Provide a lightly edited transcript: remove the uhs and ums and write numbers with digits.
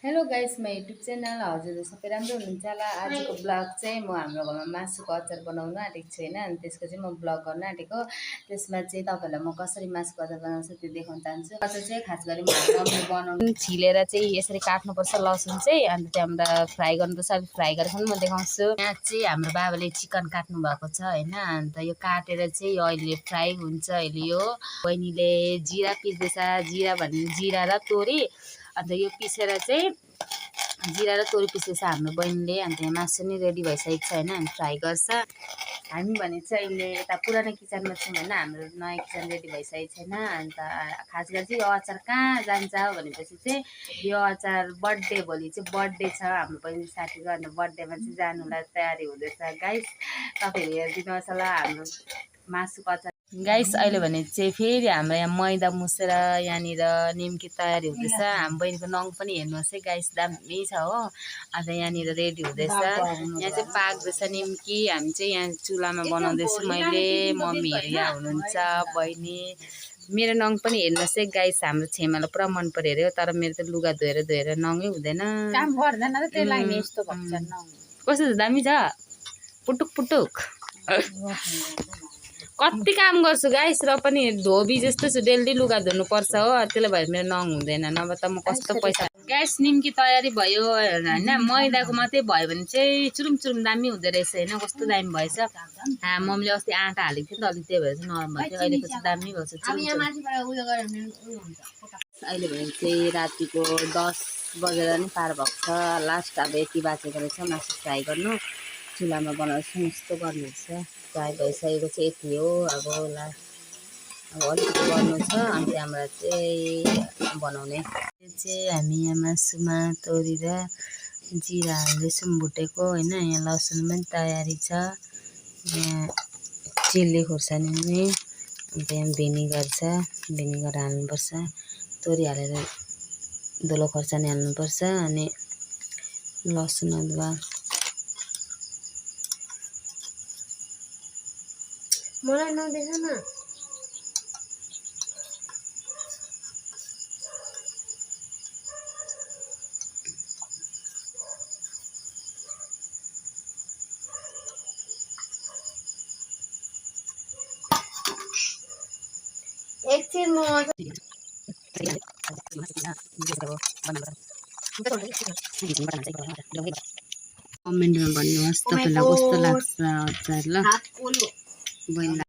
Hello guys, my YouTube channel. हजुर सबै राम्रो हुनुहुन्छ होला। आजको ब्लग चाहिँ म हाम्रो घरमा मासुको अचार बनाउनु आँटेको छु होइन। अनि त्यसको चाहिँ म ब्लग गर्न आँटेको। त्यसमा चाहिँ तपाईँहरूलाई म कसरी मासुको अचार बनाउँछु त्यो देखाउन चाहन्छु। अचार चाहिँ खास गरी मम्मीले बनाउनु छिलेर चाहिँ यसरी काट्नुपर्छ लसुन चाहिँ, अन्त त्यहाँबाट फ्राई गर्नुपर्छ। अब फ्राई गरेको पनि म देखाउँछु। यहाँ चाहिँ हाम्रो बाबाले चिकन काट्नु भएको छ होइन। अन्त यो काटेर चाहिँ यो अहिले फ्राई हुन्छ। अहिले यो बहिनीले जिरा पिस्दैछ। जिरा भन्ने जिरा र तोरी, अन्त यो पिसेर चाहिँ जिरा र तोरी पिसेछ हाम्रो बहिनीले। अन्त यहाँ मासु नि रेडी भइसकेको छ होइन। हामी फ्राई गर्छ। हामी भने चाहिँ अहिले यता पुरानो किचनमा छौँ होइन। हाम्रो नयाँ किचन रेडी भइसकेको छैन। अन्त खास गरी चाहिँ यो अचार कहाँ जान्छ भनेपछि चाहिँ यो अचार बर्थडे, भोलि चाहिँ बर्थडे छ हाम्रो बहिनी साथीको। अन्त बर्थडेमा चाहिँ जानुलाई तयारी हुँदैछ गाइस। तपाईँहरू हेरिदिनुहोस् होला हाम्रो मासुको अचार। गाइस अहिले भने चाहिँ फेरि हाम्रो यहाँ मैदा मुसेर यहाँनिर निम्की तयारी हुँदैछ। हाम्रो बहिनीको नङ पनि हेर्नुहोस् है गाइस, दामी छ हो। अन्त यहाँनिर रेडी हुँदैछ। यहाँ चाहिँ पाक्दैछ निम्की। हामी चाहिँ यहाँ चुलामा बनाउँदैछु मैले, मम्मीहरू यहाँ हुनुहुन्छ, बहिनी। मेरो नङ पनि हेर्नुहोस् है गाइस, हाम्रो छेमालाई पुरा मन पर्यो अरे हो। तर मेरो त लुगा धोएर नङै हुँदैन, कस्तो छ, दामी छ, पुटुक पुटुक। कति काम गर्छु गाइस, र पनि धोबी जस्तो छु, डेली लुगा धुनुपर्छ हो। त्यसले भएर मेरो नङ हुँदैन, नभए त म कस्तो पैसा। गाइस निम्की तयारी भयो होइन। मैदाको मात्रै भयो भने चाहिँ चुरुम चुरुम दामी हुँदो रहेछ होइन। कस्तो दामी भएछ। मम्मीले अस्ति आँटा हालेको थियो नि त, अलिक त्यही भएर चाहिँ नरम भएको थियो। अहिलेको चाहिँ दामी भएको छ। अहिले भने चाहिँ रातिको 10 बजेर नि पार भएको छ। लास्ट अब यति बाँचेको रहेछ मासु फ्राई गर्नु। चुलामा बनाउँछु, यस्तो गर्नुहुन्छ। फ्राई भइसकेको चाहिँ यति हो। अब लास्ट अब अलिकति गर्नु छ, अनि त्यहाँबाट चाहिँ बनाउने। यो चाहिँ हामी यहाँ मासुमा तोरी र जिरा हाल्दैछौँ भुटेको होइन। यहाँ लसुन पनि तयारी छ। यहाँ चिल्ली खुर्सानी पनि, अन्त यहाँ भिनेगर छ, भिनेगर हाल्नुपर्छ। तोरी हालेर धुलो खुर्सानी हाल्नुपर्छ। अनि लसुन अदुवा मलाई नदेख न। एकछिन म कमेन्टमा भन्नुहोस् तपाईँलाई कस्तो लाग्छ अचार ल।